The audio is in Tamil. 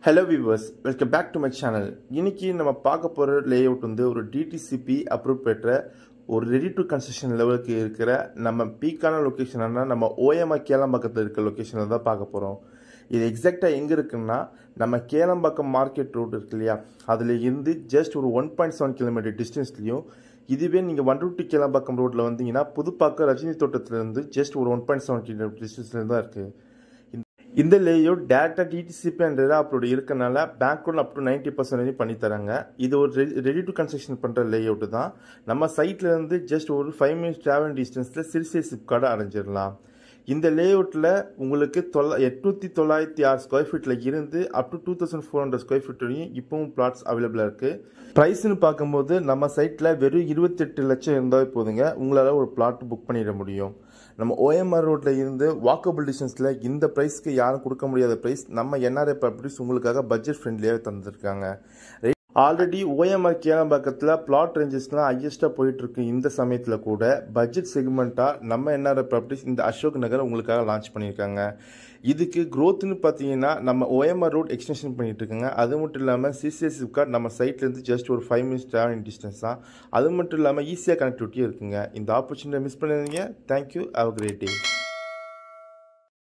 Hello viewers, welcome back to my channel. இன்னைக்கு நம்ம பார்க்க போற லேஅவுட் வந்து ஒரு DTCP அப்ரூவ் பெற்ற ஒரு ரெடி டு கன்ஸ்ட்ரக்ஷன் லெவலுக்கு இருக்கிற நம்ம பீக்கான லொகேஷனான நம்ம OMR கேளம்பாக்கத்துல இருக்க லொகேஷன்ல தான் பார்க்க போறோம். இது எக்ஸாக்ட்டா எங்க இருக்குன்னா நம்ம கேளம்பாக்கம் மார்க்கெட் ரோட் இருக்கு இல்லையா, அதுல இருந்து ஜஸ்ட் ஒரு 1.7 km டிஸ்டன்ஸ்லயும், இதுவே நீங்க 120 கேளம்பாக்கம் ரோட்ல வந்தீங்கன்னா புதுப்பாக்கம் ரஜினி தோட்டத்துல இருந்து ஜஸ்ட் ஒரு 1.7 km டிஸ்டன்ஸ்ல தான் இருக்கு. இந்த லேஅவுட் டேரக்டா டிடிசிபி அண்ட் ரெரா அப்ரூவ்ட் இருக்கனால பேங்க் லோன் அப் டு 90% பண்ணி தராங்க. இது ஒரு ரெடி டு கன்ஸ்ட்ரக்ஷன் பண்ற லேஅவுட் தான். நம்ம சைட்ல இருந்து ஜஸ்ட் ஒரு 5 minutes டிராவல் டிஸ்டன்ஸ்ல சிறுசை சிப்கார்டு அடைஞ்சிடலாம். இந்த லேஅவுட்ல உங்களுக்கு 896 ஸ்கொயர் ஃபீட்ல இருந்து அப் டு 2400 ஸ்கொயர் ஃபீட் வரையும் இப்பவும் பிளாட்ஸ் அவைலபிளா இருக்கு. பிரைஸ்னு பார்க்கும்போது நம்ம சைட்ல வெறும் 28 லட்சம் இருந்தாவே போதுங்க, உங்களால ஒரு பிளாட் புக் பண்ணிட முடியும். நம்ம OMR ரோட்ல இருந்து வாக்கபிள் டிஸ்டன்ஸ்ல இந்த பிரைஸ்க்கு யாரும் கொடுக்க முடியாத பிரைஸ் நம்ம NRI ப்ராப்பர்ட்டிஸ் உங்களுக்காக பட்ஜெட் ஃப்ரெண்ட்லியாவே தந்திருக்காங்க. ஆல்ரெடி OMR கேளம்பாக்கத்துல பிளாட் ரேஞ்சஸ்லாம் ஹையஸ்டா போயிட்டு இருக்கு. இந்த சமயத்துல கூட பட்ஜெட் செக்மெண்டா நம்ம NRI ப்ராப்பர்ட்டிஸ் இந்த அசோக் நகர் உங்களுக்காக லான்ச் பண்ணியிருக்காங்க. இதுக்கு growthன்னு பார்த்தீங்கன்னா நம்ம OMR ரோட் எக்ஸ்டென்ஷன் பண்ணிட்டு இருக்காங்க. அது மட்டும் இல்லாமல் சிசிஎஸ் சிப்கார்ட் நம்ம சைட்ல இருந்து ஜஸ்ட் ஒரு 5 minutes டிராவலிங் டிஸ்டன்ஸ் தான். அது மட்டும் இல்லாமல் ஈஸியாக கனெக்டிவிட்டியும் இருக்குங்க. இந்த ஆப்பர்ச்சுனிட்டியை மிஸ் பண்ணாதீங்க. Thank you, have a great day.